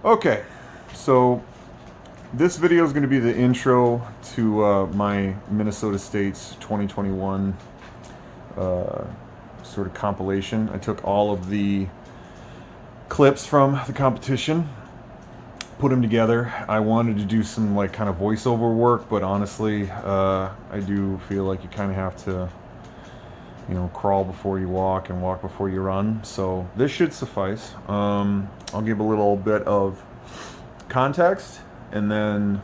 Okay, so this video is going to be the intro to my Minnesota State's 2021 sort of compilation. I took all of the clips from the competition, put them together. I wanted to do some like kind of voiceover work, but honestly, I do feel like you kind of have to, you know, crawl before you walk and walk before you run. So this should suffice. I'll give a little bit of context, and then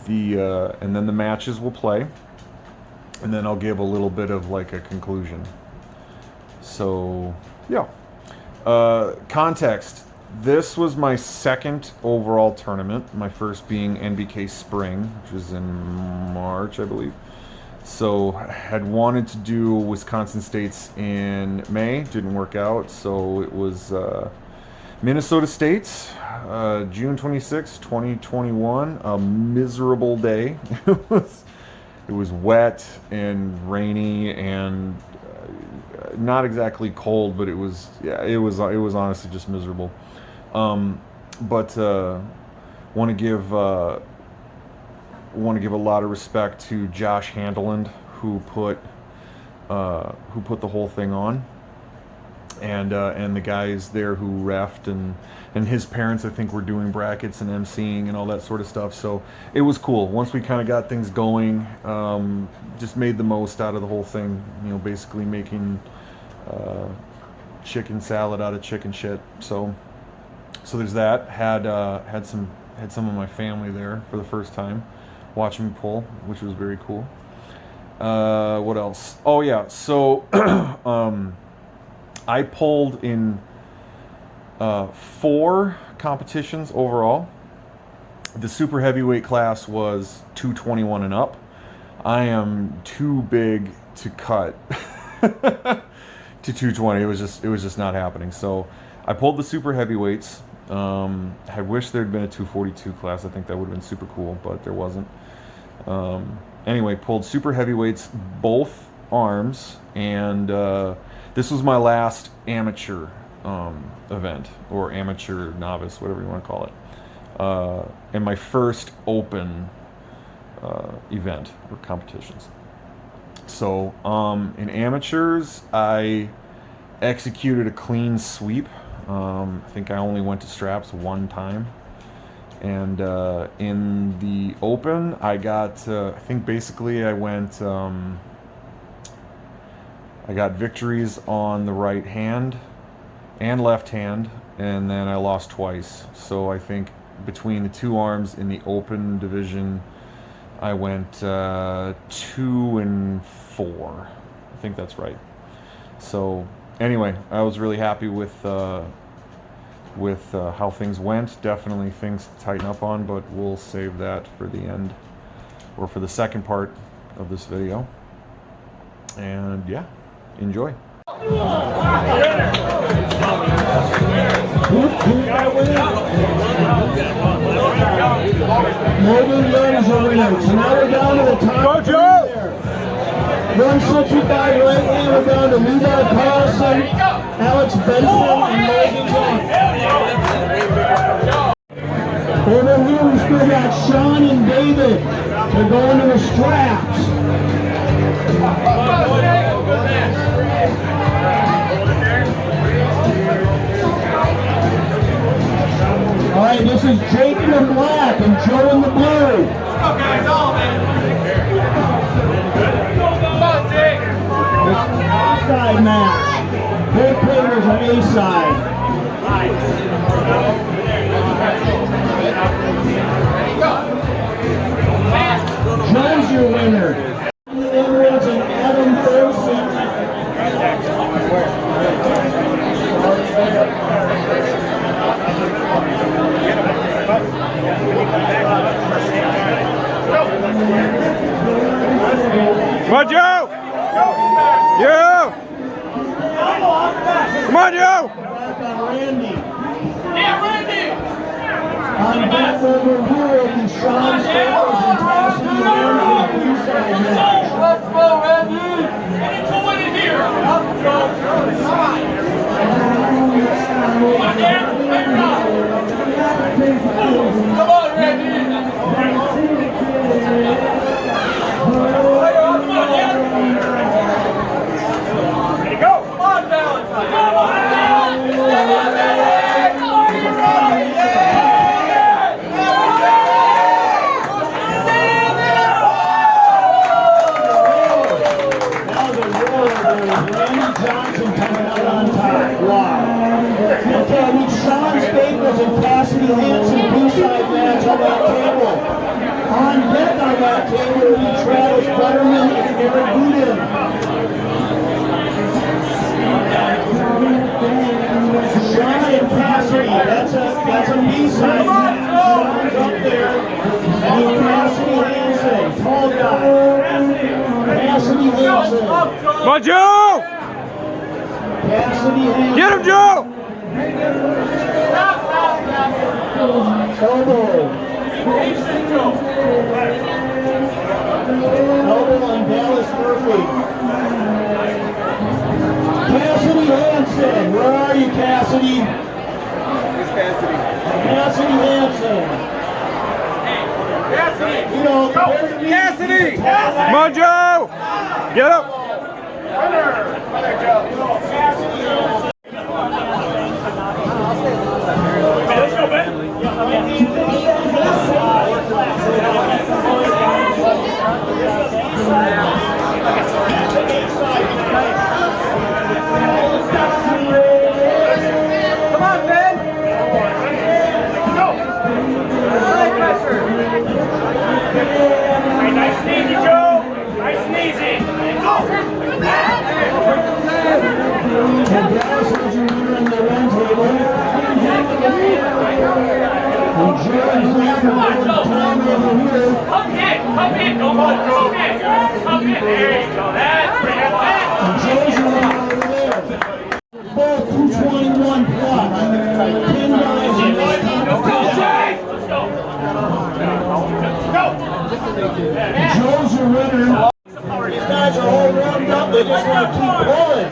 the matches will play, and then I'll give a little bit of like a conclusion. So yeah, context. This was my second overall tournament, my first being NBK Spring, which was in March, I believe. So had wanted to do Wisconsin State's in May, didn't work out, so it was Minnesota State's June 26, 2021, a miserable day. It was wet and rainy and not exactly cold, but it was honestly just miserable. But want to give a lot of respect to Josh Handeland, who put the whole thing on, and the guys there who refed, and his parents, I think, were doing brackets and emceeing and all that sort of stuff. So it was cool. Once we kind of got things going, just made the most out of the whole thing. You know, basically making chicken salad out of chicken shit. So there's that. Had some of my family there for the first time, watching me pull, which was very cool. What else? Oh yeah, so I pulled in 4 competitions overall. The super heavyweight class was 221 and up. I am too big to cut to 220. It was just not happening. So I pulled the super heavyweights. I wish there'd been a 242 class. I think that would have been super cool, but there wasn't. Anyway, pulled super heavyweights, both arms, and this was my last amateur event, or amateur novice, whatever you want to call it, and my first open event or competitions. So in amateurs, I executed a clean sweep. I think I only went to straps one time. And in the open, I got, I think basically I went, I got victories on the right hand and left hand, and then I lost twice. So I think between the 2 arms in the open division, I went 2 and 4. I think that's right. So anyway, I was really happy with how things went. Definitely things to tighten up on, but we'll save that for the end, or for the second part of this video. And yeah, enjoy. Logan Young is a winner. So now we're down to the top. Go, Joe! 165 right now, we're down to Levi Carlson, Alex Benson, and Logan Young. Over here we still got Sean and David. They're going to the straps. All right, this is Jake in the black and Joe in the blue. Let's go, guys, all A-side match. Both players are A-side. Joe's your winner. Edwards and Adam Thurston. Come on, Joe! You! Come on, Joe! Randy. Yeah, Randy! On that over here will be Sean Staples and Cassie Young in the B-side match. Let's go, Randy! And to win it here! Let's go! Come on, Dan! Come on, Randy. Ready to go. Come on, Valentine. Come on, Valentine. Come on, Valentine. Come on, Johnson coming out on top. Wow. Okay, I need Sean Staples and Cassidy Hansen B-side match on that table. On deck on that table will be Travis Butterman and Eric Boudin. Sean and Cassidy, that's a B-side match. Sean's up there. I need Cassidy Hansen, tall guy. Cassidy Hansen. Come on, Joe! Cassidy Hansen. Get him, Joe! Elbow. Elbow on Dallas Murphy. Cassidy Hansen. Where are you, Cassidy? Cassidy Hansen. You know, Cassidy! Come on, Joe! Get him! let's go, Ben. Come on, Ben. Go. High pressure. Hey, nice and easy, Joe. Nice and easy. Go. Dallas has your leader in the one table. And Jerry's leaving Come on, over Joe. time over here. Come in, don't go through it. Come in, there you go, that's pretty good. And Joe's your leader over there. Both 221 plus. 10 guys in this Let's go, competition. Jay! Let's go. Go! Joe's your winner. These guys are all warmed up. They just want to keep pulling.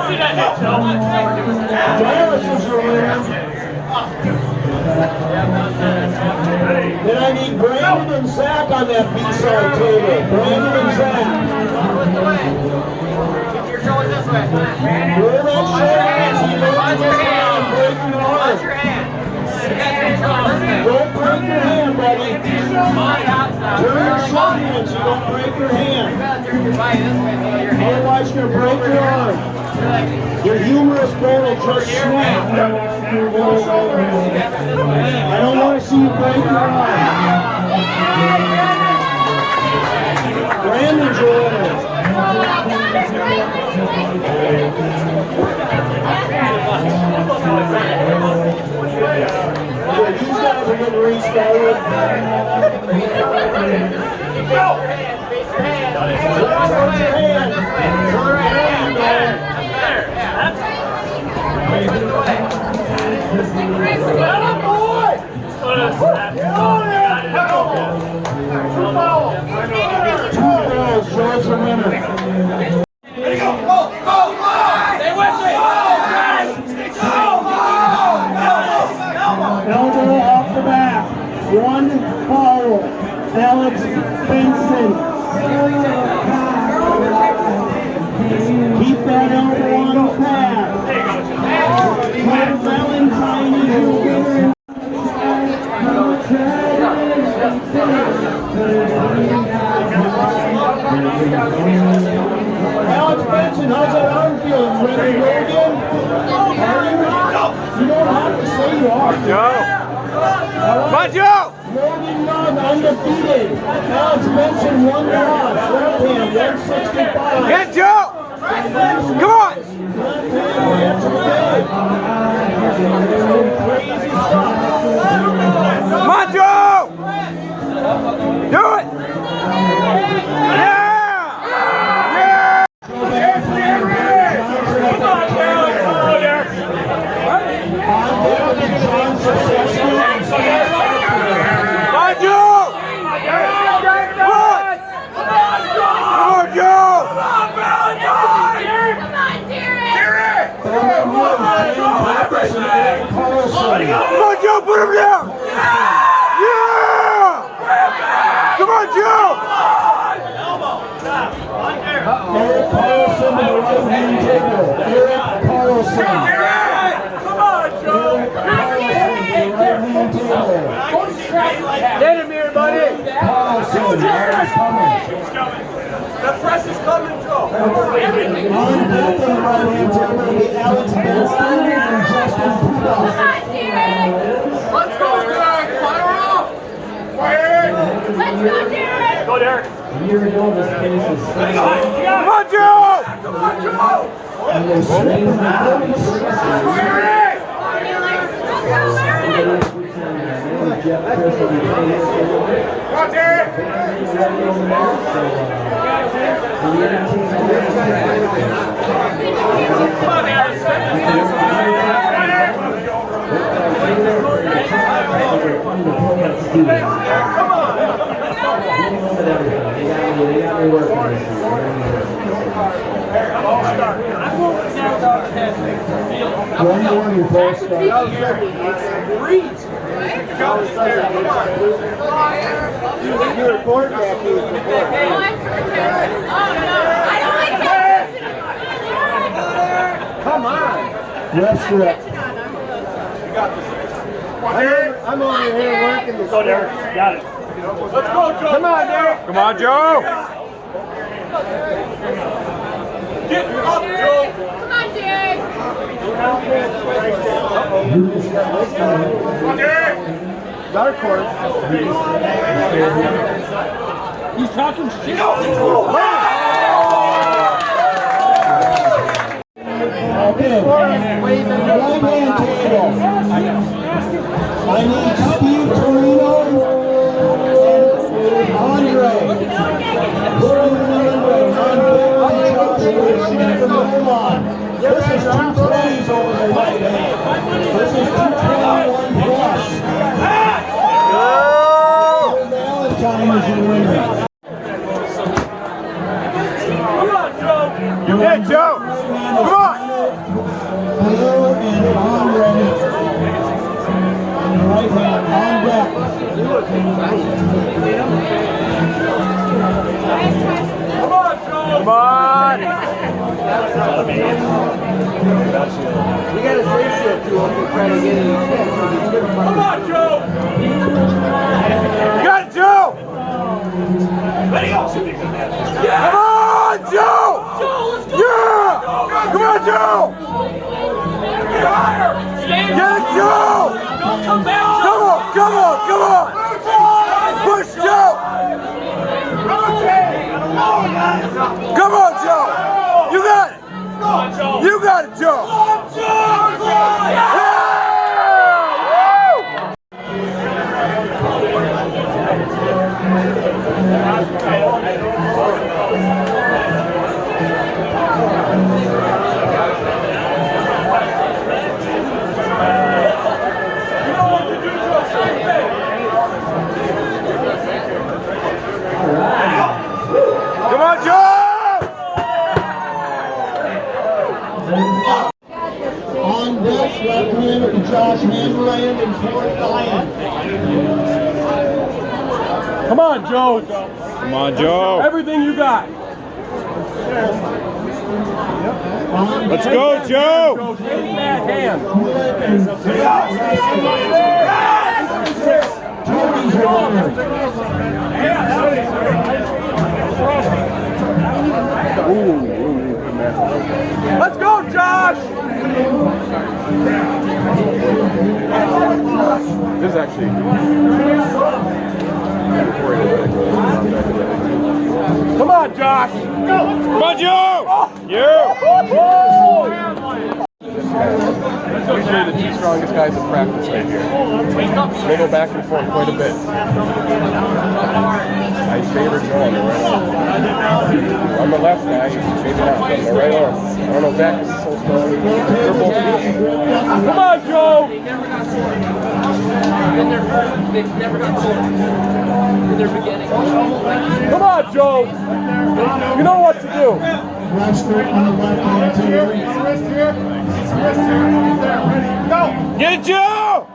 See that hit, Joe? Dallas is your winner. Then I need Brandon and Zach on that B-side table. Brandon and Zach. You're going this way. Wear that shirt as you go to this line. Break your Watch arm. your hand. You got your hand. Don't break your hand, buddy. Turn your short hand so you don't break your hand. You gotta turn your body this way so your hand. Otherwise, you're going to break your arm. Your humerus bone will just snap. I don't want to see you break your arm. Brandon's your winner. Yeah, these guys are getting restarted. Go! Face your hand. Turn your hand. This way. Turn your hand. Two balls, Joe's the winner. Elbow off the back. One foul. Alex Benson. Keep that elbow on the pad. Matt Valentine is your winner. Alex Benson, how's that arm feeling? Ready to go again? You don't have to say you are. Joe! Come on, Joe! Morgan Young undefeated. Alex Benson 1 loss. Left hand 165. Yes, Joe! Come on! Crazy stuff. Come on, Joe! Do it! Yeah! Come on, Joe, put him down! on, Joe! Eric Carlson to the right-hand table. Eric Carlson. Come on, Joe! Right-hand table. Get him here, buddy! Carlson, now he's coming. The press is coming, Joe! On deck on the right-hand table will be Alex Benston and Justin Puda. Let's go, Derek! Fire up! Let's go, Derek! Go, Derek! Come on, Joe! Come on, Joe! And they swing the Come on, Derek! Come on, One more before start. You're a quarterback. Oh, no. I don't like that. Come on. Ref's correct. I'm over here working this. Go, Derek. Got it. Let's go, Joe. Come on, Derek. Come on, Joe! Get up, Joe. Come on, Derek. Come on, Derek. Dark horse. He's talking shit. Okay. Right-hand table. I need Steve Torino and Andre. This is 220s over the right hand. This is 221 plus. Valentine is the winner. Come on, Joe. You did, Joe! Come on! Leo and Andre. Right hand on deck. Come on, Joe. Come on! You gotta say shit to him to try to get it. Come on, Joe. You got it, Joe! Ready, go. Come on, Joe! Yeah! Come on, Joe! Get higher. Stay Get it, Joe! Don't come back, Joe. Come on, come on, come on! Push, Joe! Come on, Joe! You got it! Come on, Joe. You got it, Joe! Come on, Joe. Yeah! Come on, Joe! On deck, left-hander Josh Handland and Fort Lyon. Come on, Joe. Come on, Joe! Everything you got. Let's go, Joe! Take that hand. Tony's your winner. Let's go, Josh. This is actually... Come on, Josh. Come on, Joe! You! Usually the two strongest guys in practice right here. They go back and forth quite a bit. I favor Joe on the right arm. On the left guy, maybe not, but on the right arm. I don't know, back is so strong. They're both good. Come on, Joe. Come on, Joe. You know what to do. Webster on the left-hand table. Get it, Joe!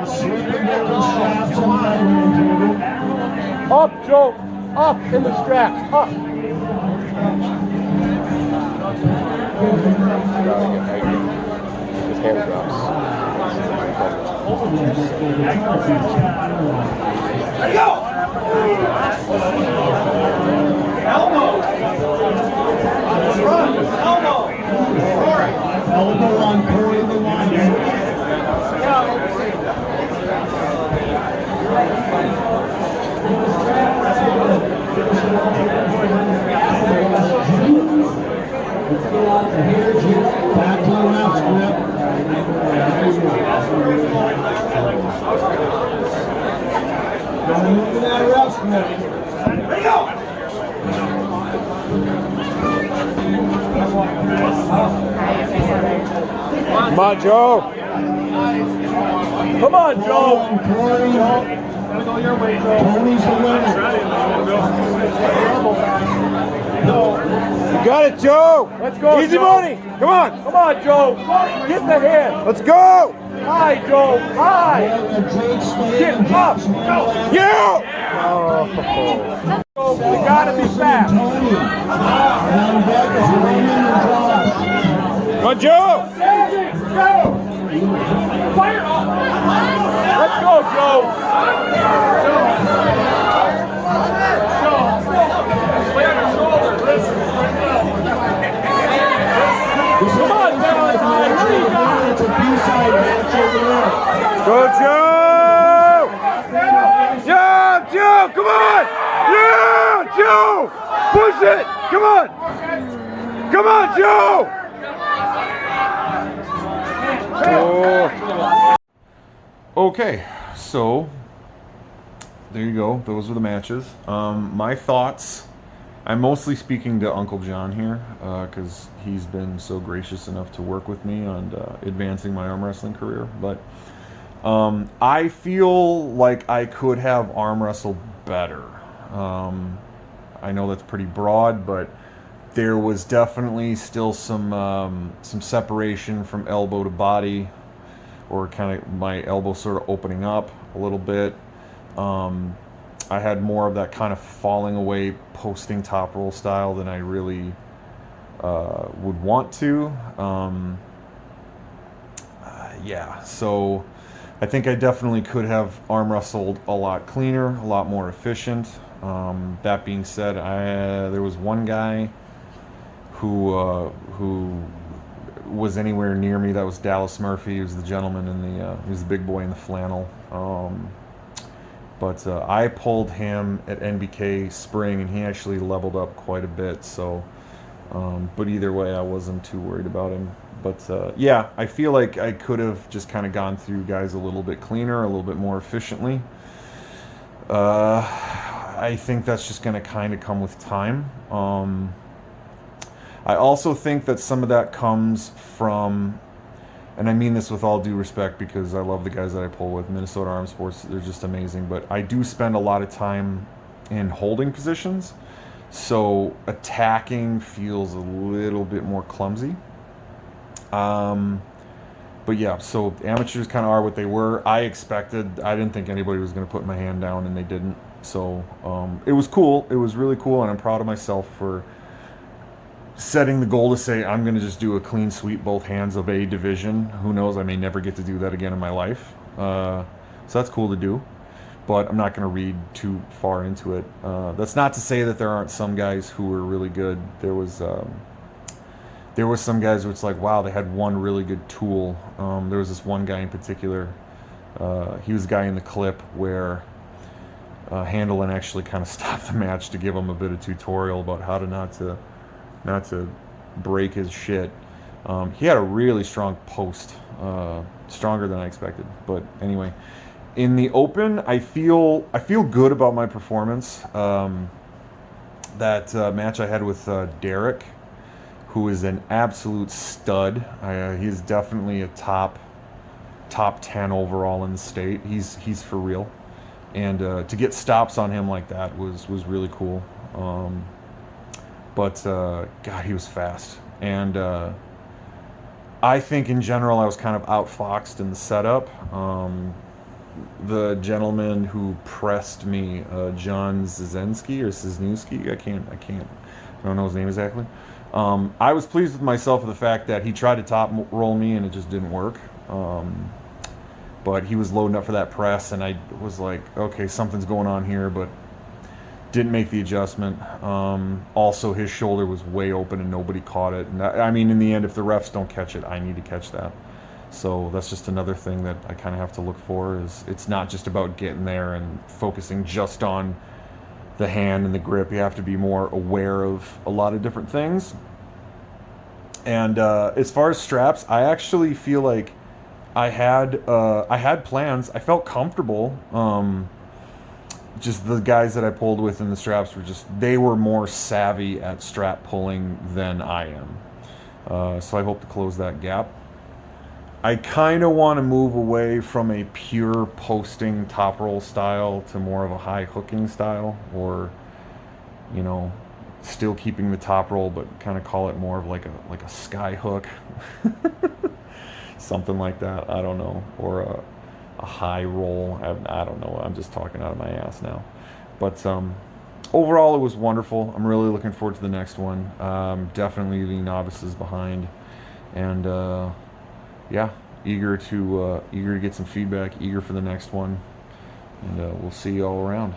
Sweeping Golden Straps on the right-hand table. Up, Joe. Up in the straps. Up. His hand drops. Elbow on Corey the Lion. Back to the left grip. Gotta move to that left grip. Come on, Joe. Come on, Joe. Corey. Tony's the winner. You got it, Joe. Let's go, Easy Joe. money. Come on. Come on, Joe. Get the hand. Let's go. High, Joe. High. Get up. Yeah. Joe, we gotta be fast. Tony. On deck is Raymond and Josh. Come on, Joe. Let's go, Joe. Come on, Valentine. What do you got? It's a B-side match over there. Go, Joe. Yeah, Joe. Come on. Yeah, Joe. Push it. Come on. Come on, Joe. Oh. Okay, so there you go. Those were the matches. My thoughts. I'm mostly speaking to Uncle John here because he's been so gracious enough to work with me on advancing my arm wrestling career. But I feel like I could have arm wrestled better. I know that's pretty broad, but there was definitely still some separation from elbow to body, or kind of my elbow sort of opening up a little bit. I had more of that kind of falling away, posting top roll style than I really would want to. Yeah, so I think I definitely could have arm wrestled a lot cleaner, a lot more efficient. That being said, there was one guy who was anywhere near me. That was Dallas Murphy. He was the gentleman in the he was the big boy in the flannel. But I pulled him at NBK Spring, and he actually leveled up quite a bit. So, but either way, I wasn't too worried about him. But yeah, I feel like I could have just kind of gone through guys a little bit cleaner, a little bit more efficiently. I think that's just going to kind of come with time. I also think that some of that comes from, and I mean this with all due respect because I love the guys that I pull with, Minnesota Arm Sports, they're just amazing, but I do spend a lot of time in holding positions, so attacking feels a little bit more clumsy. But yeah, so amateurs kind of are what they were. I didn't think anybody was going to put my hand down, and they didn't. So it was cool. It was really cool, and I'm proud of myself for setting the goal to say I'm going to just do a clean sweep both hands of a division. Who knows? I may never get to do that again in my life. So that's cool to do, but I'm not going to read too far into it. That's not to say that there aren't some guys who were really good. There was some guys where it's like, wow, they had one really good tool. There was this one guy in particular. He was the guy in the clip where Handelin actually kind of stopped the match to give him a bit of tutorial about how to not to break his shit. He had a really strong post, stronger than I expected. But anyway, in the open, I feel good about my performance. That match I had with Derek, who is an absolute stud. He's definitely a top 10 overall in the state. He's for real, and to get stops on him like that was really cool. But God, he was fast, and I think in general I was kind of outfoxed in the setup. the gentleman who pressed me, John Zizensky or Cisnewski. I don't know his name exactly. I was pleased with myself for the fact that he tried to top roll me and it just didn't work. But he was loading up for that press, and I was like, okay, something's going on here, but didn't make the adjustment. Also, his shoulder was way open and nobody caught it. And I mean, in the end, if the refs don't catch it, I need to catch that. So that's just another thing that I kind of have to look for. Is it's not just about getting there and focusing just on the hand and the grip. You have to be more aware of a lot of different things. And as far as straps, I actually feel like I had plans. I felt comfortable. Just the guys that I pulled with in the straps they were more savvy at strap pulling than I am. So I hope to close that gap. I kind of want to move away from a pure posting top roll style to more of a high hooking style, or, you know, still keeping the top roll, but kind of call it more of like a sky hook. Something like that. I don't know. Or a high roll. I don't know. I'm just talking out of my ass now. But overall, it was wonderful. I'm really looking forward to the next one. Definitely leaving novices behind. And yeah, eager to get some feedback, eager for the next one, and we'll see you all around.